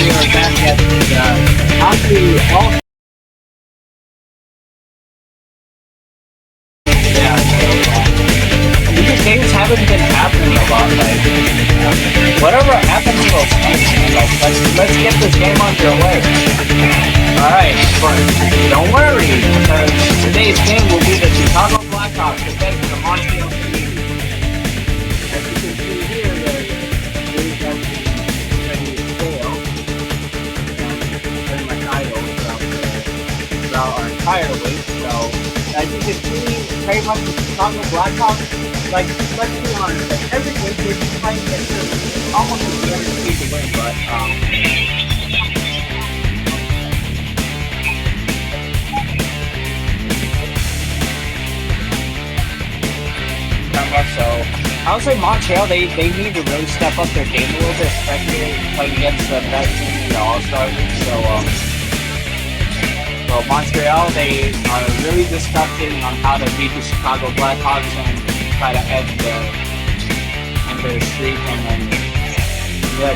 we are back at the hockey all. Yeah, so these games haven't been happening a lot. Like whatever happens will happen. Like let's get this game underway. All right, but don't worry because today's game will be the Chicago Blackhawks against the Montreal Canadians. As you can see here, the games have been ready to fail. Pretty much idle throughout our entire week. So as you can see, pretty much the Chicago Blackhawks, like let's be honest, like, every week they've been playing against almost a guaranteed to win, but so I would say Montreal, they need to really step up their game a little bit, especially playing against the best team in the All-Star League. So Montreal, they are really discussing on how to beat the Chicago Blackhawks and try to end their streak and then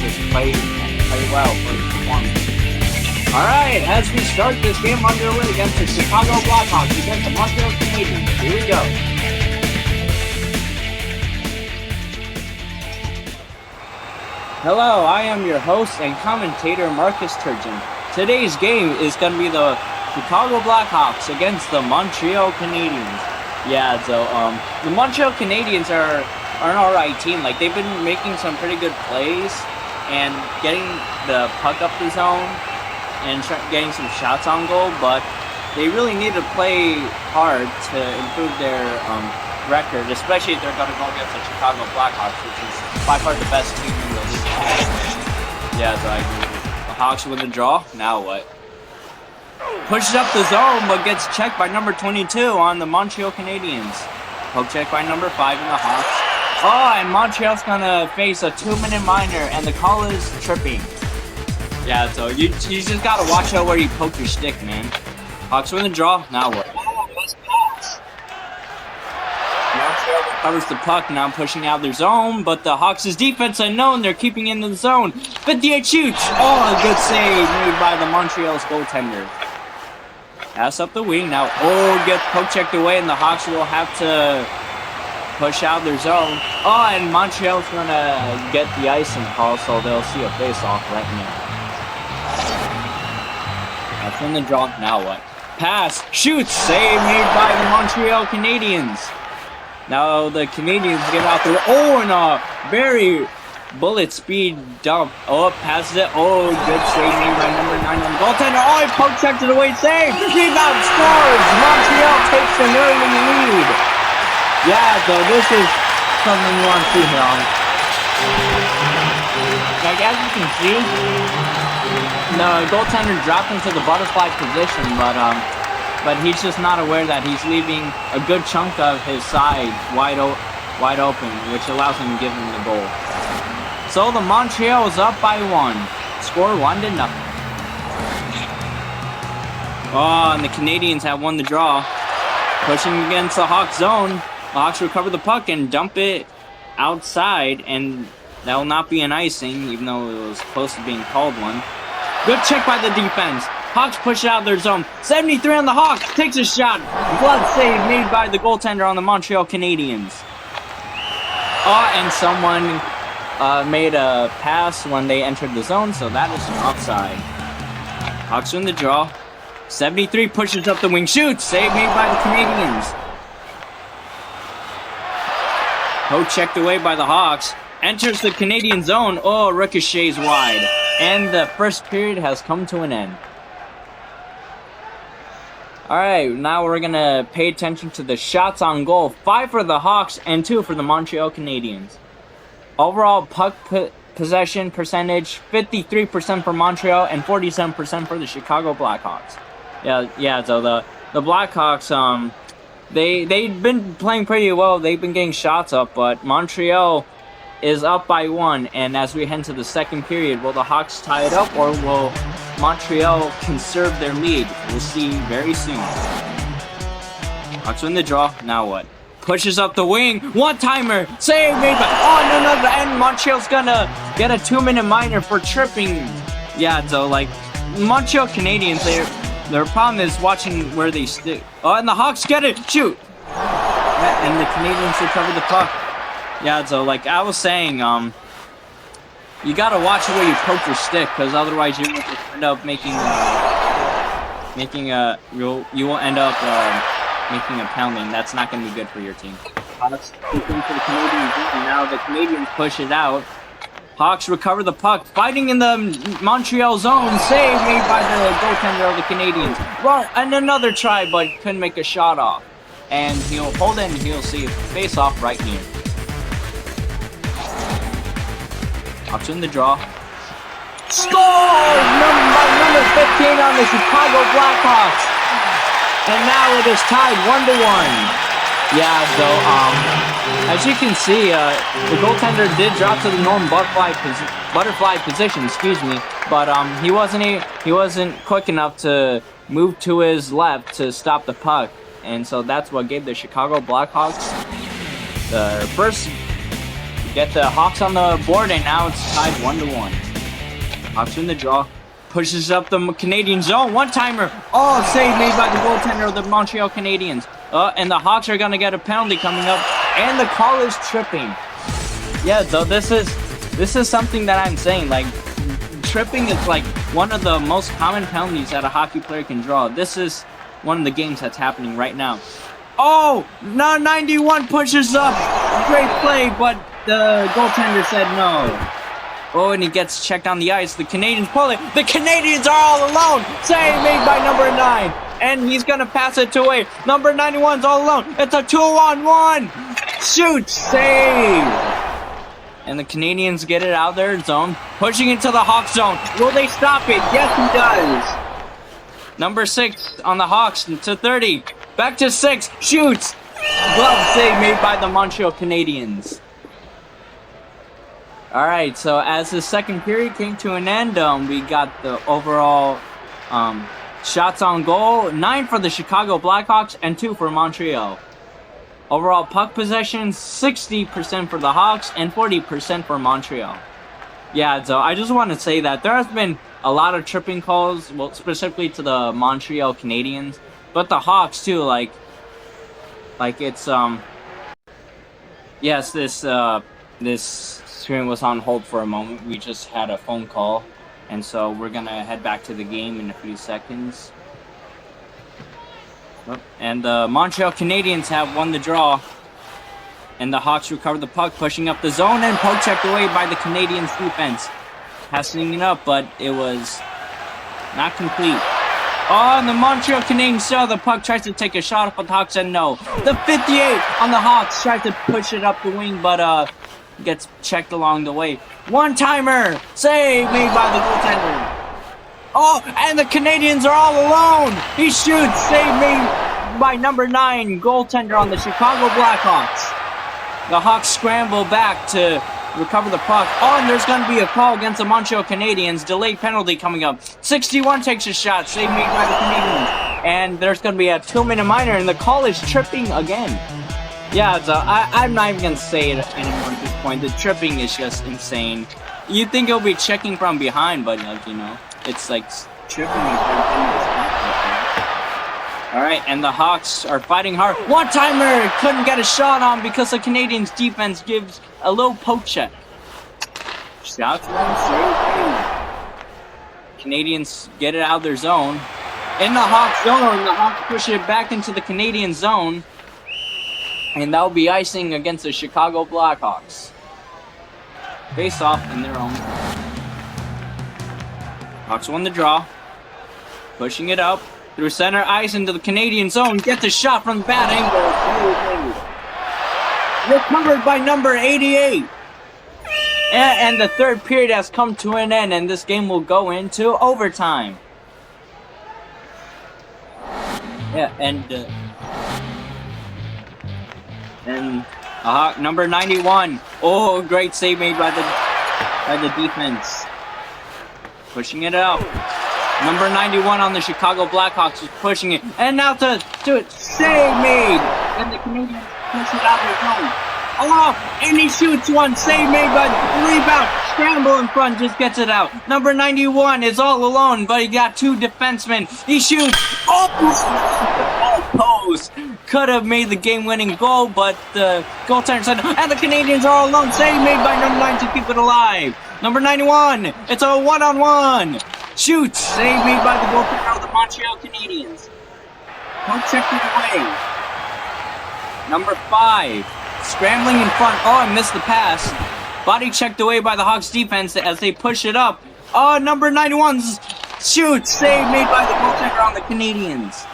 just play well for the performance. Alright, as we start this game underway against the Chicago Blackhawks against the Montreal Canadians, here we go. Hello, I am your host and commentator, Marcus Turgeon. Today's game is going to be the Chicago Blackhawks against the Montreal Canadians. Yeah, so the Montreal Canadians are an alright team. Like, they've been making some pretty good plays and getting the puck up the zone and getting some shots on goal, but they really need to play hard to improve their record, especially if they're going to go against the Chicago Blackhawks, which is by far the best team in the league. Yeah, so I agree. The Hawks win the draw. Now what? Pushes up the zone, but gets checked by number 22 on the Montreal Canadiens. Poke check by number 5 in the Hawks. Oh, and Montreal's gonna face a 2-minute minor, and the call is tripping. Yeah, so you just gotta watch out where you poke your stick, man. Hawks win the draw. Now what? Montreal recovers the puck, now pushing out their zone, but the Hawks' defense unknown, they're keeping in the zone. 58 shoots! Oh, a good save made by the Montreal's goaltender. Pass up the wing, now gets poke checked away, and the Hawks will have to push out their zone. Oh, and Montreal's gonna get the icing call, so they'll see a face-off right now. That's in the draw, now what? Pass, shoots, save made by the Montreal Canadiens. Now the Canadians get out there. Oh, and a very bullet speed dump. Oh, passes it. Oh, good save made by number 9 on the goaltender. Oh, he poke checked it away. Save. Rebound scores. Montreal takes an early lead. Yeah, so this is something you want to see here. Like as you can see, the goaltender dropped into the butterfly position, but he's just not aware that he's leaving a good chunk of his side wide open, which allows him to give him the goal. So the Montreal is up by 1. Score 1-0. Oh, and the Canadians have won the draw. Pushing against the Hawks zone. The Hawks recover the puck and dump it outside, and that will not be an icing, even though it was close to being called one. Good check by the defense. Hawks push it out their zone. 73 on the Hawks. Takes a shot. Blood save made by the goaltender on the Montreal Canadiens. Oh, and someone made a pass when they entered the zone, so that is offside. Hawks win the draw. 73 pushes up the wing. Shoots. Save made by the Canadians. Poke checked away by the Hawks. Enters the Canadian zone. Oh, ricochets wide. And the first period has come to an end. Alright, now we're going to pay attention to the shots on goal. 5 for the Hawks and 2 for the Montreal Canadiens. Overall puck possession percentage, 53% for Montreal and 47% for the Chicago Blackhawks. Yeah. So the Blackhawks, they've been playing pretty well. They've been getting shots up, but Montreal is up by 1. And as we head into the second period, will the Hawks tie it up, or will Montreal conserve their lead? We'll see very soon. Hawks win the draw. Now what? Pushes up the wing. One-timer. Save made by... Oh, no. And Montreal's gonna get a 2-minute minor for tripping Yeah, so like Montreal Canadiens, their problem is watching where they stick. Oh, and the Hawks get it. Shoot. Yeah, and the Canadians recover the puck. Yeah, so like I was saying, you gotta watch where you poke your stick, because otherwise you will end up you will end up making a pounding. That's not gonna be good for your team. Hawks push into the Canadians, and now the Canadians push it out. Hawks recover the puck, fighting in the Montreal zone. Save made by the goaltender of the Canadians. Well, and another try, but couldn't make a shot off. And he'll hold it, and he'll see a face-off right here. Hawks in the draw. Score! Number 15 on the Chicago Blackhawks. And now it is tied 1-1. Yeah, so, as you can see, the goaltender did drop to the normal butterfly position, excuse me, but he wasn't quick enough to move to his left to stop the puck, and so that's what gave the Chicago Blackhawks the first get the Hawks on the board, and now it's tied 1-1. Hawks in the draw. Pushes up the Canadian zone. One-timer. Oh, save made by the goaltender of the Montreal Canadiens. And the Hawks are going to get a penalty coming up. And the call is tripping. Yeah, so this is something that I'm saying. Like, tripping is like one of the most common penalties that a hockey player can draw. This is one of the games that's happening right now. Oh, now 91 pushes up. Great play, but the goaltender said no. Oh, and he gets checked on the ice. The Canadians pull it. The Canadians are all alone. Save made by number 9. And he's going to pass it away. Number 91's all alone. It's a 2-on-1. Shoot. Save. And the Canadians get it out of their zone. Pushing into the Hawks zone. Will they stop it? Yes, he does. Number 6 on the Hawks to 30. Back to 6. Shoots. Glove save made by the Montreal Canadiens. Alright, so as the second period came to an end, we got the overall shots on goal, 9 for the Chicago Blackhawks and 2 for Montreal. Overall puck possession, 60% for the Hawks and 40% for Montreal. Yeah, so I just want to say that there has been a lot of tripping calls, well, specifically to the Montreal Canadiens, but the Hawks too, like it's, yes, this screen was on hold for a moment. We just had a phone call, and so we're gonna head back to the game in a few seconds. And the Montreal Canadiens have won the draw, and the Hawks recover the puck, pushing up the zone, and poke checked away by the Canadiens defense. Passing it up, but it was not complete. Oh, and the Montreal Canadiens saw the puck, tries to take a shot, but the Hawks said no. The 58 on the Hawks tries to push it up the wing, but gets checked along the way. One-timer! Save made by the goaltender. Oh, and the Canadians are all alone! He shoots! Save made by number 9, goaltender on the Chicago Blackhawks. The Hawks scramble back to recover the puck. Oh, and there's going to be a call against the Montreal Canadiens. Delayed penalty coming up. 61 takes a shot. Save made by the Canadians. And there's going to be a 2-minute minor, and the call is tripping again. Yeah, so I'm not even going to say it anymore at this point. The tripping is just insane. You'd think it'll be checking from behind, but, like, you know, it's like tripping. Alright, and the Hawks are fighting hard. One-timer! Couldn't get a shot on because the Canadiens' defense gives a little poke check. Shots one, save. Canadians get it out of their zone. In the Hawks zone, the Hawks push it back into the Canadian zone. And that'll be icing against the Chicago Blackhawks. Face off in their own. Hawks won the draw. Pushing it up through center ice into the Canadian zone. Gets a shot from the bad angle. Recovered by number 88. And the third period has come to an end, and this game will go into overtime. Yeah, and number 91. Oh, great save made by the defense. Pushing it out. Number 91 on the Chicago Blackhawks is pushing it. And now to do it. Save made. And the Canadians push it out their zone. Oh, and he shoots one. Save made by the rebound. scramble in front, just gets it out. Number 91 is all alone, but he got 2 defensemen. He shoots. Oh, post. Could have made the game-winning goal, but the goaltender said, and the Canadians are all alone. Save made by number 9 to keep it alive. Number 91, it's a one-on-one. Shoots. Save made by the goaltender of the Montreal Canadiens. Don't check it away. Number 5, scrambling in front. Oh, I missed the pass. Body checked away by the Hawks defense as they push it up. Oh, number 91's shoots. Save made by the goaltender on the Canadians.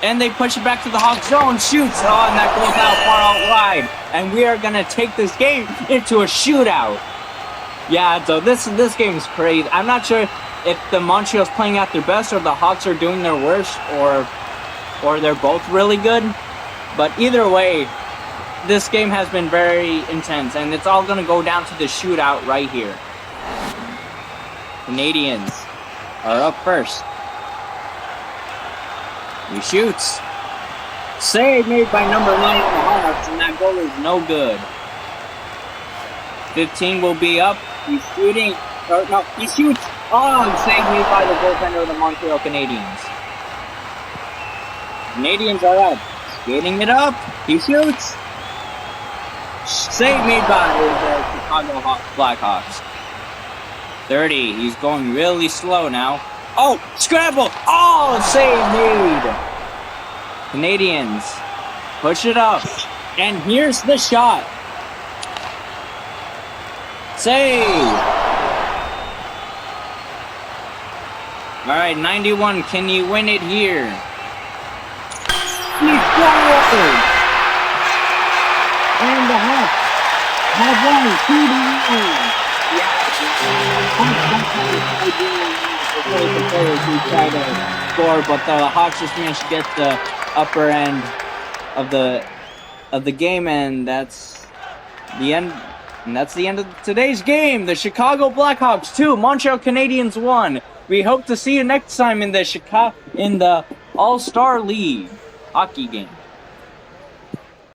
And they push it back to the Hawks zone. Shoots. Oh, and that goes out far out wide. And we are going to take this game into a shootout. Yeah, so this game is crazy. I'm not sure if the Montreal's playing at their best or the Hawks are doing their worst or they're both really good. But either way, this game has been very intense, and it's all going to go down to the shootout right here. Canadians are up first. He shoots. Save made by number 9 on the Hawks, and that goal is no good. 15 will be up. He's shooting. Or no, he shoots. Oh, and save made by the goaltender of the Montreal Canadiens. Canadians are up. Skating it up. He shoots. Save made by the Chicago Blackhawks. 30. He's going really slow now. Oh, scramble. Oh, save made. Canadians push it up. And here's the shot. Save. All right, 91. Can you win it here? He's forward. And the Hawks have won 2-1. The players who try to score, but the Hawks just managed to get the upper end of the game, and that's the end. And that's the end of today's game. The Chicago Blackhawks 2, Montreal Canadiens 1. We hope to see you next time in the All-Star League hockey game.